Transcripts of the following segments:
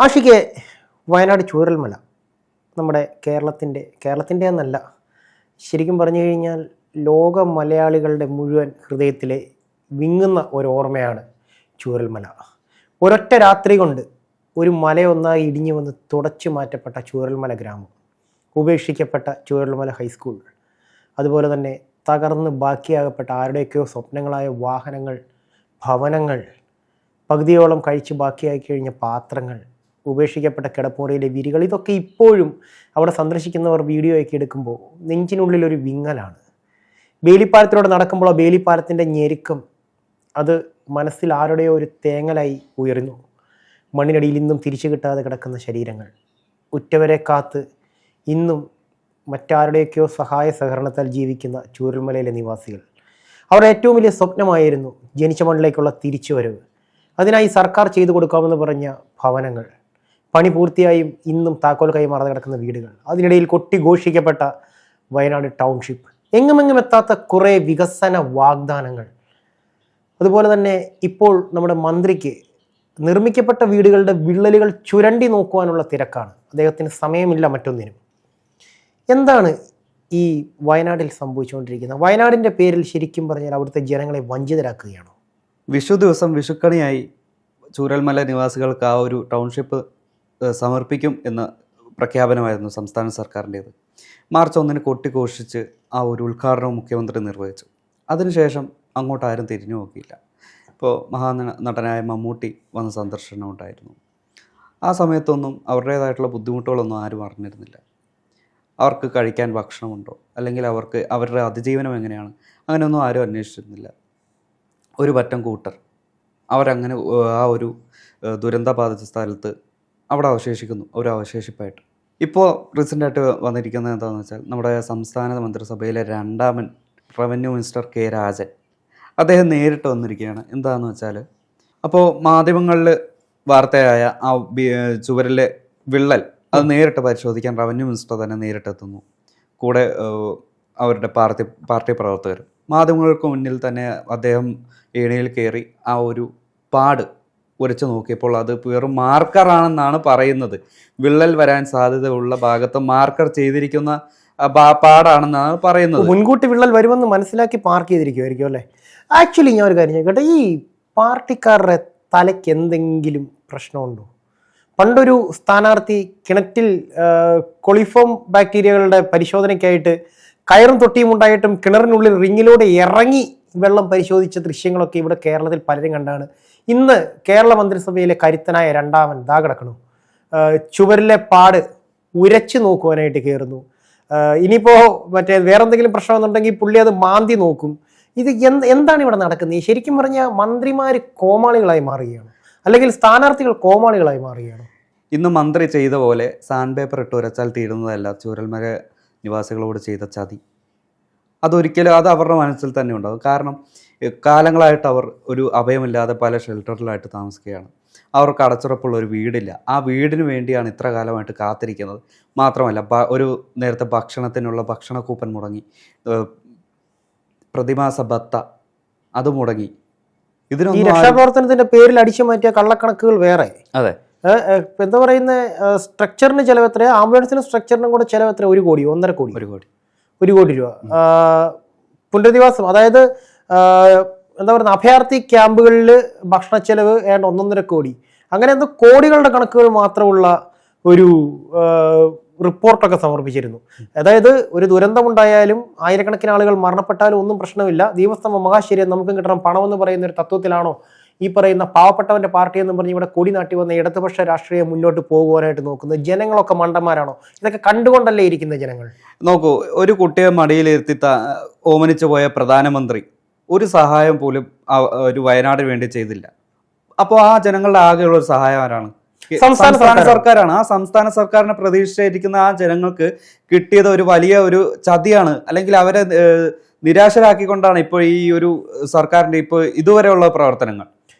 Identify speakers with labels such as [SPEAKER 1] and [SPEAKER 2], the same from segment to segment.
[SPEAKER 1] ആഷിക്ക് വയനാട് ചൂരൽമല നമ്മുടെ കേരളത്തിൻ്റെ എന്നല്ല, ശരിക്കും പറഞ്ഞു കഴിഞ്ഞാൽ ലോക മലയാളികളുടെ മുഴുവൻ ഹൃദയത്തിലെ വിങ്ങുന്ന ഒരു ഓർമ്മയാണ് ചൂരൽമല. ഒരൊറ്റ രാത്രി കൊണ്ട് ഒരു മലയൊന്നായി ഇടിഞ്ഞു വന്ന് തുടച്ചു മാറ്റപ്പെട്ട ചൂരൽമല ഗ്രാമം, ഉപേക്ഷിക്കപ്പെട്ട ചൂരൽമല ഹൈസ്കൂൾ, അതുപോലെ തന്നെ തകർന്ന് ബാക്കിയാകപ്പെട്ട ആരുടെയൊക്കെയോ സ്വപ്നങ്ങളായ വാഹനങ്ങൾ, ഭവനങ്ങൾ, പകുതിയോളം കഴിച്ച് ബാക്കിയായി കഴിഞ്ഞ പാത്രങ്ങൾ, ഉപേക്ഷിക്കപ്പെട്ട കിടപ്പുമുറിയിലെ വിരികൾ, ഇതൊക്കെ ഇപ്പോഴും അവിടെ സന്ദർശിക്കുന്നവർ വീഡിയോ ഒക്കെ എടുക്കുമ്പോൾ നെഞ്ചിനുള്ളിലൊരു വിങ്ങലാണ്. ബേലിപ്പാലത്തിലൂടെ നടക്കുമ്പോൾ ആ ബേലിപ്പാലത്തിൻ്റെ ഞെരുക്കം അത് മനസ്സിൽ ആരുടെയോ ഒരു തേങ്ങലായി ഉയർന്നു. മണ്ണിനടിയിൽ ഇന്നും തിരിച്ചു കിട്ടാതെ കിടക്കുന്ന ശരീരങ്ങൾ, ഉറ്റവരെ കാത്ത് ഇന്നും മറ്റാരുടെയൊക്കെയോ സഹായ സഹകരണത്താൽ ജീവിക്കുന്ന ചൂരൽമലയിലെ നിവാസികൾ. അവരുടെ ഏറ്റവും വലിയ സ്വപ്നമായിരുന്നു ജനിച്ച മണ്ണിലേക്കുള്ള തിരിച്ചുവരവ്. അതിനായി സർക്കാർ ചെയ്തു കൊടുക്കാമെന്ന് പറഞ്ഞ ഭവനങ്ങൾ, പണി പൂർത്തിയായും ഇന്നും താക്കോൽ കൈമാറാതെ കിടക്കുന്ന വീടുകൾ, അതിനിടയിൽ കൊട്ടിഘോഷിക്കപ്പെട്ട വയനാട് ടൗൺഷിപ്പ്, എങ്ങുമെങ്ങും എത്താത്ത കുറേ വികസന വാഗ്ദാനങ്ങൾ. അതുപോലെ തന്നെ ഇപ്പോൾ നമ്മുടെ മന്ത്രിക്ക് നിർമ്മിക്കപ്പെട്ട വീടുകളുടെ വിള്ളലുകൾ ചുരണ്ടി നോക്കുവാനുള്ള തിരക്കാണ്. അദ്ദേഹത്തിന് സമയമില്ല മറ്റൊന്നിനും. എന്താണ് ഈ വയനാട്ടിൽ സംഭവിച്ചുകൊണ്ടിരിക്കുന്നത്? വയനാടിൻ്റെ പേരിൽ ശരിക്കും പറഞ്ഞാൽ അവിടുത്തെ ജനങ്ങളെ വഞ്ചിതരാക്കുകയാണോ?
[SPEAKER 2] വിഷു ദിവസം വിഷുക്കണിയായി ചൂരൽമല നിവാസികൾക്ക് ആ ഒരു ടൗൺഷിപ്പ് സമർപ്പിക്കും എന്ന പ്രഖ്യാപനമായിരുന്നു സംസ്ഥാന സർക്കാരിൻ്റേത്. മാർച്ച് 1 കൊട്ടിഘോഷിച്ച് ആ ഒരു ഉദ്ഘാടനം മുഖ്യമന്ത്രി നിർവഹിച്ചു. അതിനുശേഷം അങ്ങോട്ട് ആരും തിരിഞ്ഞു നോക്കിയില്ല. ഇപ്പോൾ മഹാനടനായ മമ്മൂട്ടി വന്ന സന്ദർശനം ഉണ്ടായിരുന്നു. ആ സമയത്തൊന്നും അവരുടേതായിട്ടുള്ള ബുദ്ധിമുട്ടുകളൊന്നും ആരും അറിഞ്ഞിരുന്നില്ല. അവർക്ക് കഴിക്കാൻ ഭക്ഷണമുണ്ടോ, അല്ലെങ്കിൽ അവരുടെ അതിജീവനം എങ്ങനെയാണ്, അങ്ങനെയൊന്നും ആരും അന്വേഷിച്ചിരുന്നില്ല. ഒരു പറ്റം കൂട്ടർ അവരങ്ങനെ ആ ഒരു ദുരന്ത ബാധിച്ച സ്ഥലത്ത് അവിടെ അവശേഷിക്കുന്നു, ഒരു അവശേഷിപ്പായിട്ട്. ഇപ്പോൾ റീസെൻ്റായിട്ട് വന്നിരിക്കുന്നത് എന്താണെന്ന് വെച്ചാൽ, നമ്മുടെ സംസ്ഥാന മന്ത്രിസഭയിലെ 2ാമൻ റവന്യൂ മിനിസ്റ്റർ കെ രാജൻ, അദ്ദേഹം നേരിട്ട് വന്നിരിക്കുകയാണ്. എന്താണെന്ന് വെച്ചാൽ, അപ്പോൾ മാധ്യമങ്ങളിൽ വാർത്തയായ ആ ചുവരിലെ വിള്ളൽ അത് നേരിട്ട് പരിശോധിക്കാൻ റവന്യൂ മിനിസ്റ്റർ തന്നെ നേരിട്ടെത്തുന്നു. കൂടെ അവരുടെ പാർട്ടി പ്രവർത്തകരും. മാധ്യമങ്ങൾക്ക് മുന്നിൽ തന്നെ അദ്ദേഹം ഏണിയിൽ കയറി ആ ഒരു പാട് ഉരച്ചു നോക്കിയപ്പോൾ അത് വെറും മാർക്കറാണെന്നാണ് പറയുന്നത്. വിള്ളൽ വരാൻ സാധ്യതയുള്ള ഭാഗത്ത് മാർക്കർ ചെയ്തിരിക്കുന്ന പാടാണെന്നാണ് പറയുന്നത്.
[SPEAKER 1] മുൻകൂട്ടി വിള്ളൽ വരുമെന്ന് മനസ്സിലാക്കി പാർക്ക് ചെയ്തിരിക്കുമായിരിക്കും അല്ലേ? ആക്ച്വലി ഞാൻ ഒരു കാര്യം ചോദിക്കട്ടെ, ഈ പാർട്ടിക്കാരുടെ തലയ്ക്ക് എന്തെങ്കിലും പ്രശ്നമുണ്ടോ? പണ്ടൊരു സ്ഥാനാർത്ഥി കിണറ്റിൽ കൊളിഫോം ബാക്ടീരിയകളുടെ പരിശോധനയ്ക്കായിട്ട് കയറും തൊട്ടിയും ഉണ്ടായിട്ടും കിണറിനുള്ളിൽ റിങ്ങിലൂടെ ഇറങ്ങി വെള്ളം പരിശോധിച്ച ദൃശ്യങ്ങളൊക്കെ ഇവിടെ കേരളത്തിൽ പലരും കണ്ടാണ്. ഇന്ന് കേരള മന്ത്രിസഭയിലെ കരുത്തനായ 2ാമൻ ദാ കിടക്കണു, ചുവരിലെ പാട് ഉരച്ചു നോക്കുവാനായിട്ട് കയറുന്നു. ഇനിയിപ്പോൾ മറ്റേ വേറെന്തെങ്കിലും പ്രശ്നമെന്നുണ്ടെങ്കിൽ പുള്ളി അത് മാന്തി നോക്കും. ഇത് എന്താണ് ഇവിടെ നടക്കുന്നത്? ശരിക്കും പറഞ്ഞാൽ മന്ത്രിമാർ കോമാളികളായി മാറുകയാണ്, അല്ലെങ്കിൽ സ്ഥാനാർത്ഥികൾ കോമാളികളായി മാറുകയാണ്.
[SPEAKER 2] ഇന്ന് മന്ത്രി ചെയ്ത പോലെ സാൻഡ് പേപ്പർ ഇട്ട് ഉരച്ചാൽ തീരുന്നതല്ല ചൂരൽമല നിവാസികളോട് ചെയ്ത ചതി. അതൊരിക്കലും അത് അവരുടെ മനസ്സിൽ തന്നെ ഉണ്ടാകും. കാരണം കാലങ്ങളായിട്ട് അവർ ഒരു അഭയമില്ലാതെ പല ഷെൽട്ടറിലായിട്ട് താമസിക്കുകയാണ്. അവർക്ക് അടച്ചുറപ്പുള്ള ഒരു വീടില്ല. ആ വീടിന് വേണ്ടിയാണ് ഇത്ര കാലമായിട്ട് കാത്തിരിക്കുന്നത്. മാത്രമല്ല, ഒരു നേരത്തെ ഭക്ഷണത്തിനുള്ള ഭക്ഷണ കൂപ്പൺ മുടങ്ങി, പ്രതിമാസ ഭത്ത അത് മുടങ്ങി.
[SPEAKER 1] ഈ രക്ഷാപ്രവർത്തനത്തിന്റെ പേരിൽ അടിച്ചു മാറ്റിയ കള്ളക്കണക്കുകൾ വേറെ.
[SPEAKER 2] അതെ,
[SPEAKER 1] എന്താ പറയുന്ന സ്ട്രക്ചറിന് ചിലവ് എത്ര, ആംബുലൻസിനും സ്ട്രക്ചറിനും കൂടെ ചിലവ് എത്ര? 1 കോടി 1.5 കോടി 1 കോടി രൂപ. പുനരധിവാസം, അതായത് എന്താ പറയുക, അഭയാർത്ഥി ക്യാമ്പുകളിൽ ഭക്ഷണ ചെലവ് 1.5 കോടി, അങ്ങനെ എന്തോ കോടികളുടെ കണക്കുകൾ മാത്രമുള്ള ഒരു റിപ്പോർട്ടൊക്കെ സമർപ്പിച്ചിരുന്നു. അതായത് ഒരു ദുരന്തമുണ്ടായാലും ആയിരക്കണക്കിന് ആളുകൾ മരണപ്പെട്ടാലും ഒന്നും പ്രശ്നമില്ല, ദീപസ്തംഭ മഹാശരീരം നമുക്കും കിട്ടണം പണമെന്ന് പറയുന്ന ഒരു തത്വത്തിലാണോ ഈ പറയുന്ന പാവപ്പെട്ടവന്റെ പാർട്ടി എന്ന് പറഞ്ഞ് ഇവിടെ കൊടി നാട്ടി വന്ന ഇടതുപക്ഷ രാഷ്ട്രീയം മുന്നോട്ട് പോകുവാനായിട്ട് നോക്കുന്നത്? ജനങ്ങളൊക്കെ മണ്ടന്മാരാണോ? ഇതൊക്കെ കണ്ടുകൊണ്ടല്ലേ ഇരിക്കുന്ന ജനങ്ങൾ?
[SPEAKER 2] നോക്കൂ, ഒരു കുട്ടിയെ മടിയിലിരുത്തി ഓമനിച്ചു പോയ പ്രധാനമന്ത്രി ഒരു സഹായം പോലും ഒരു വയനാടിന് വേണ്ടി ചെയ്തില്ല. അപ്പോൾ ആ ജനങ്ങളുടെ ആകെയുള്ള ഒരു സഹായം ആരാണ്? സംസ്ഥാന സർക്കാരാണ്. ആ സംസ്ഥാന സർക്കാരിനെ പ്രതീക്ഷിച്ചിരിക്കുന്ന ആ ജനങ്ങൾക്ക് കിട്ടിയത് ഒരു വലിയ ഒരു ചതിയാണ്. അല്ലെങ്കിൽ അവരെ നിരാശരാക്കിക്കൊണ്ടാണ് ഇപ്പോൾ ഈ ഒരു സർക്കാരിന്റെ ഇപ്പോൾ ഇതുവരെയുള്ള പ്രവർത്തനങ്ങൾ.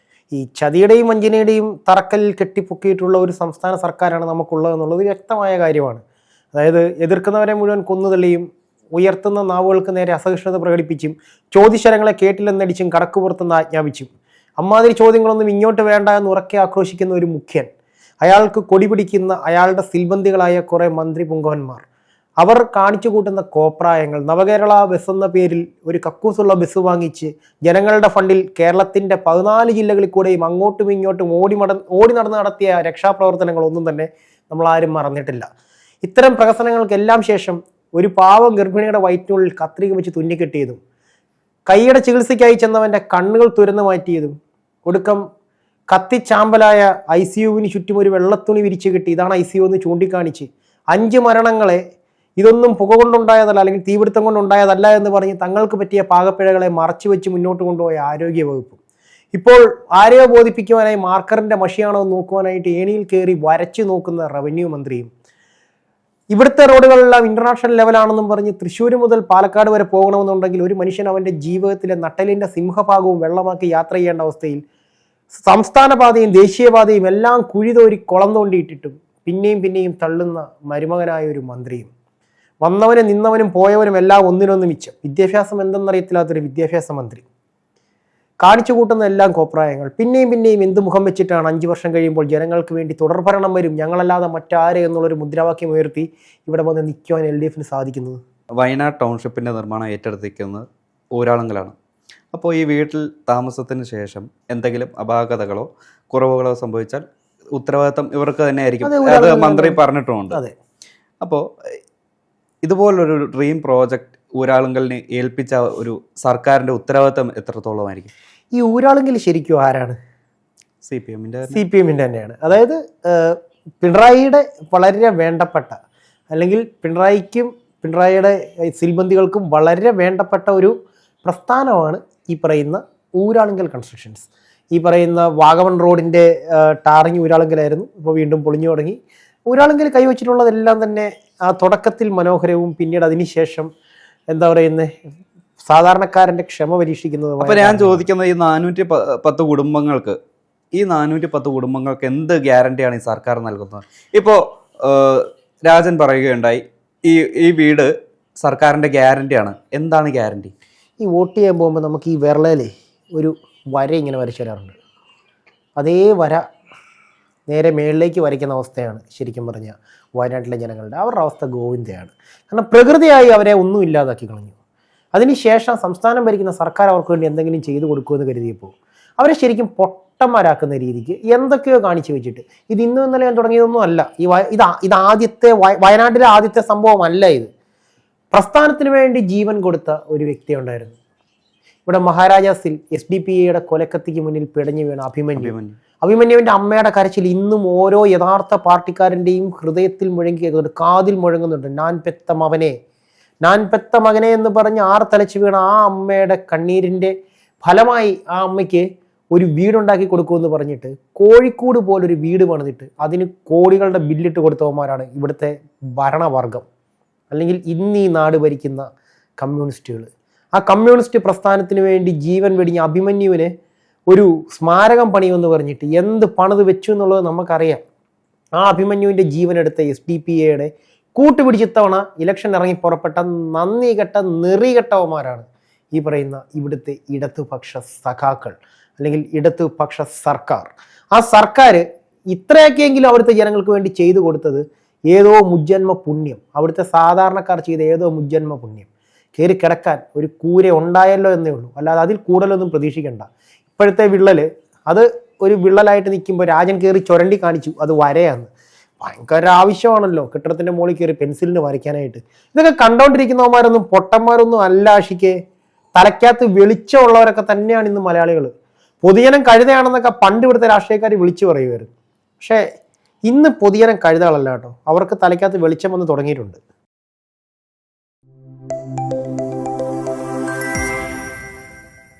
[SPEAKER 1] ഈ ചതിയുടെയും വഞ്ചനയുടെയും തറക്കല്ലിൽ കെട്ടിപ്പൊക്കിയിട്ടുള്ള ഒരു സംസ്ഥാന സർക്കാരാണ് നമുക്കുള്ളത് എന്നുള്ളത് വ്യക്തമായ കാര്യമാണ്. അതായത് എതിർക്കുന്നവരെ മുഴുവൻ കൊന്നുതള്ളിയും ഉയർത്തുന്ന നാവുകൾക്ക് നേരെ അസഹിഷ്ണുത പ്രകടിപ്പിച്ചും ചോദ്യശരങ്ങളെ കേട്ടില്ലെന്നടിച്ചും കടക്കുപുറത്തുനിന്ന് ആജ്ഞാപിച്ചും അമ്മാതിരി ചോദ്യങ്ങളൊന്നും ഇങ്ങോട്ട് വേണ്ട എന്ന് ഉറക്കെ ആക്രോശിക്കുന്ന ഒരു മുഖ്യൻ. അയാൾക്ക് കൊടി പിടിക്കുന്ന അയാളുടെ സിൽബന്തികളായ കുറേ മന്ത്രി പുങ്കവന്മാർ, അവർ കാണിച്ചു കൂട്ടുന്ന കോപ്രായങ്ങൾ, നവകേരള ബസ് എന്ന പേരിൽ ഒരു കക്കൂസുള്ള ബസ് വാങ്ങിച്ച് ജനങ്ങളുടെ ഫണ്ടിൽ കേരളത്തിൻ്റെ 14 ജില്ലകളിൽ കൂടെയും അങ്ങോട്ടും ഇങ്ങോട്ടും ഓടി നടന്ന് നടത്തിയ രക്ഷാപ്രവർത്തനങ്ങളൊന്നും തന്നെ നമ്മളാരും മറന്നിട്ടില്ല. ഇത്തരം പ്രഹസനങ്ങൾക്കെല്ലാം ശേഷം ഒരു പാവം ഗർഭിണിയുടെ വയറ്റിനുള്ളിൽ കത്രിക വെച്ച് തുന്നിക്കെട്ടിയതും, കൈയുടെ ചികിത്സയ്ക്കായി ചെന്നവൻ്റെ കണ്ണുകൾ തുരന്നു മാറ്റിയതും, ഒടുക്കം കത്തിച്ചാമ്പലായ ICUവിന് ചുറ്റും ഒരു വെള്ളത്തുണി വിരിച്ചു കിട്ടി, ഇതാണ് ICU എന്ന് ചൂണ്ടിക്കാണിച്ച് 5 മരണങ്ങളെ ഇതൊന്നും പുക കൊണ്ടുണ്ടായതല്ല അല്ലെങ്കിൽ തീപിടുത്തം കൊണ്ടുണ്ടായതല്ല എന്ന് പറഞ്ഞ് തങ്ങൾക്ക് പറ്റിയ പാകപ്പിഴകളെ മറച്ചു വെച്ച് മുന്നോട്ട് കൊണ്ടുപോയ ആരോഗ്യ വകുപ്പ് ഇപ്പോൾ ആരെയോ ബോധിപ്പിക്കുവാനായി മാർക്കറിൻ്റെ മഷിയാണോ നോക്കുവാനായിട്ട് ഏണിയിൽ കയറി വരച്ചു നോക്കുന്ന റവന്യൂ മന്ത്രിയും, ഇവിടുത്തെ റോഡുകളെല്ലാം ഇന്റർനാഷണൽ ലെവലാണെന്നും പറഞ്ഞ് തൃശ്ശൂർ മുതൽ പാലക്കാട് വരെ പോകണമെന്നുണ്ടെങ്കിൽ ഒരു മനുഷ്യൻ അവൻ്റെ ജീവിതത്തിലെ നട്ടലിൻ്റെ സിംഹഭാഗവും വെള്ളമാക്കി യാത്ര ചെയ്യേണ്ട അവസ്ഥയിൽ സംസ്ഥാന പാതയും ദേശീയപാതയും എല്ലാം കുഴിതോരി കുളം തോണ്ടിയിട്ടിട്ടും പിന്നെയും തള്ളുന്ന മരുമകനായ ഒരു മന്ത്രിയും, വന്നവനും നിന്നവനും പോയവനും എല്ലാം ഒന്നിനൊന്ന് മിച്ചം, വിദ്യാഭ്യാസം എന്തെന്നറിയത്തില്ലാത്തൊരു വിദ്യാഭ്യാസ മന്ത്രി, കാണിച്ചു കൂട്ടുന്ന എല്ലാം കോപ്രായങ്ങൾ. പിന്നെയും എന്ത് മുഖം വെച്ചിട്ടാണ് 5 വർഷം കഴിയുമ്പോൾ ജനങ്ങൾക്ക് വേണ്ടി തുടർഭരണം വരും, ഞങ്ങളല്ലാതെ മറ്റാരെ എന്നുള്ളൊരു മുദ്രാവാക്യം ഉയർത്തി ഇവിടെ വന്ന് നിൽക്കുവാൻ LDFന് സാധിക്കുന്നത്?
[SPEAKER 2] വയനാട് ടൗൺഷിപ്പിൻ്റെ നിർമ്മാണം ഏറ്റെടുത്തിരിക്കുന്നത് ഊരാളുങ്കലാണ്. അപ്പോൾ ഈ വീട്ടിൽ താമസത്തിന് ശേഷം എന്തെങ്കിലും അപാകതകളോ കുറവുകളോ സംഭവിച്ചാൽ ഉത്തരവാദിത്തം ഇവർക്ക് തന്നെ ആയിരിക്കും, അത് മന്ത്രി പറഞ്ഞിട്ടുമുണ്ട്.
[SPEAKER 1] അതെ.
[SPEAKER 2] അപ്പോൾ ഇതുപോലൊരു ഡ്രീം പ്രോജക്റ്റ് ഊരാളുങ്കലിനെ ഏൽപ്പിച്ച ഒരു സർക്കാരിൻ്റെ ഉത്തരവാദിത്തം എത്രത്തോളമായിരിക്കും?
[SPEAKER 1] ഈ ഊരാളുങ്കൽ ശരിക്കും ആരാണ്? CPM-ൻ്റെ തന്നെയാണ്. അതായത് പിണറായിയുടെ വളരെ വേണ്ടപ്പെട്ട, അല്ലെങ്കിൽ പിണറായിക്കും പിണറായിയുടെ സിൽബന്തികൾക്കും വളരെ വേണ്ടപ്പെട്ട ഒരു പ്രസ്ഥാനമാണ് ഈ പറയുന്ന ഊരാളുങ്കൽ കൺസ്ട്രക്ഷൻസ്. ഈ പറയുന്ന വാഗമൺ റോഡിൻ്റെ ടാറിങ് ഊരാളുങ്കലായിരുന്നു, ഇപ്പോൾ വീണ്ടും പൊളിഞ്ഞു തുടങ്ങി. ഊരാളുങ്കൽ കൈവച്ചിട്ടുള്ളതെല്ലാം തന്നെ ആ തുടക്കത്തിൽ മനോഹരവും പിന്നീട് അതിനുശേഷം എന്താ പറയുന്നത് സാധാരണക്കാരൻ്റെ ക്ഷമ പരീക്ഷിക്കുന്നത്.
[SPEAKER 2] അപ്പോൾ ഞാൻ ചോദിക്കുന്നത്, ഈ 410 കുടുംബങ്ങൾക്ക് ഈ 410 കുടുംബങ്ങൾക്ക് എന്ത് ഗ്യാരണ്ടിയാണ് ഈ സർക്കാർ നൽകുന്നത്? ഇപ്പോൾ രാജൻ പറയുകയുണ്ടായി ഈ വീട് സർക്കാരിൻ്റെ ഗ്യാരണ്ടിയാണ്. എന്താണ് ഗ്യാരണ്ടി?
[SPEAKER 1] ഈ വോട്ട് ചെയ്യാൻ പോകുമ്പോൾ നമുക്ക് ഈ വിരളയിലെ ഒരു വര ഇങ്ങനെ വരച്ചു തരാറുണ്ട്. അതേ വര നേരെ മേളിലേക്ക് വരയ്ക്കുന്ന അവസ്ഥയാണ് ശരിക്കും പറഞ്ഞാൽ വയനാട്ടിലെ ജനങ്ങളുടെ. അവരുടെ അവസ്ഥ ഗോവിന്ദയാണ്. കാരണം പ്രകൃതിയായി അവരെ ഒന്നും ഇല്ലാതാക്കി കളഞ്ഞു. അതിനുശേഷം സംസ്ഥാനം ഭരിക്കുന്ന സർക്കാർ അവർക്ക് വേണ്ടി എന്തെങ്കിലും ചെയ്തു കൊടുക്കുമെന്ന് കരുതിയപ്പോൾ അവരെ ശരിക്കും പൊട്ടന്മാരാക്കുന്ന രീതിക്ക് എന്തൊക്കെയോ കാണിച്ചു വെച്ചിട്ട്, ഇത് ഇന്നും ഇന്നലെ തുടങ്ങിയതൊന്നും അല്ല. ഇത് ആദ്യത്തെ വയനാട്ടിലെ ആദ്യത്തെ സംഭവമല്ല. ഇത് പ്രസ്ഥാനത്തിന് വേണ്ടി ജീവൻ കൊടുത്ത ഒരു വ്യക്തി ഉണ്ടായിരുന്നു. ഇവിടെ മഹാരാജാസിൽ SDPAയുടെ കൊലക്കത്തിക്ക് മുന്നിൽ പിടഞ്ഞു വീണ അഭിമന്യുവിൻ്റെ അമ്മയുടെ കരച്ചിൽ ഇന്നും ഓരോ യഥാർത്ഥ പാർട്ടിക്കാരൻ്റെയും ഹൃദയത്തിൽ മുഴങ്ങി കേൾക്കുന്നുണ്ട്, കാതിൽ മുഴങ്ങുന്നുണ്ട്. ഞാൻ പെത്ത മകനെ എന്ന് പറഞ്ഞ് തലച്ച് വീണ ആ അമ്മയുടെ കണ്ണീരിൻ്റെ ഫലമായി ആ അമ്മയ്ക്ക് ഒരു വീടുണ്ടാക്കി കൊടുക്കുമെന്ന് പറഞ്ഞിട്ട് കോഴിക്കോട് പോലൊരു വീട് പണിതിട്ട് അതിന് കോടികളുടെ ബില്ലിട്ട് കൊടുത്തവന്മാരാണ് ഇവിടുത്തെ ഭരണവർഗം, അല്ലെങ്കിൽ ഇന്ന് ഈ നാട് ഭരിക്കുന്ന കമ്മ്യൂണിസ്റ്റുകൾ. ആ കമ്മ്യൂണിസ്റ്റ് പ്രസ്ഥാനത്തിന് വേണ്ടി ജീവൻ വെടിഞ്ഞ അഭിമന്യുവിന് ഒരു സ്മാരകം പണിയുമെന്ന് പറഞ്ഞിട്ട് എന്ത് പണിത് വെച്ചു എന്നുള്ളത് നമുക്കറിയാം. ആ അഭിമന്യുവിൻ്റെ ജീവനെടുത്ത SDPAയുടെ കൂട്ടുപിടിച്ചിത്തവണ ഇലക്ഷൻ ഇറങ്ങി പുറപ്പെട്ട നന്ദി കെട്ട നെറികെട്ടവന്മാരാണ് ഈ പറയുന്ന ഇവിടുത്തെ ഇടതുപക്ഷ സഖാക്കൾ, അല്ലെങ്കിൽ ഇടതുപക്ഷ സർക്കാർ. ആ സർക്കാർ ഇത്രയൊക്കെയെങ്കിലും അവിടുത്തെ ജനങ്ങൾക്ക് വേണ്ടി ചെയ്തു കൊടുത്തത് ഏതോ മുജ്ജന്മ പുണ്യം, അവിടുത്തെ സാധാരണക്കാർ ചെയ്ത ഏതോ മുജ്ജന്മ പുണ്യം. കയറി കിടക്കാൻ ഒരു കൂര ഉണ്ടായല്ലോ എന്നേ ഉള്ളൂ, അല്ലാതെ അതിൽ കൂടുതലൊന്നും പ്രതീക്ഷിക്കണ്ട. ഇപ്പോഴത്തെ വിള്ളൽ അത് ഒരു വിള്ളലായിട്ട് നിൽക്കുമ്പോൾ രാജൻ കയറി ചുരണ്ടി കാണിച്ചു അത് വരയാന്ന്. ഭയങ്കര ആവശ്യമാണല്ലോ കെട്ടിടത്തിൻ്റെ മുകളിൽ കയറി പെൻസിലിന് വരയ്ക്കാനായിട്ട്. ഇതൊക്കെ കണ്ടോണ്ടിരിക്കുന്നവന്മാരൊന്നും പൊട്ടന്മാരൊന്നും അല്ല. ആഷിക്ക് തലയ്ക്കകത്ത് വെളിച്ചമുള്ളവരൊക്കെ തന്നെയാണ് ഇന്ന് മലയാളികൾ. പൊതുജനം കഴുതയാണെന്നൊക്കെ പണ്ട് ഇവിടുത്തെ രാഷ്ട്രീയക്കാർ വിളിച്ചു പറയുമായിരുന്നു. പക്ഷേ ഇന്ന് പൊതുജനം കഴുതകളല്ല കേട്ടോ, അവർക്ക് തലയ്ക്കകത്ത് വെളിച്ചം വന്ന് തുടങ്ങിയിട്ടുണ്ട്.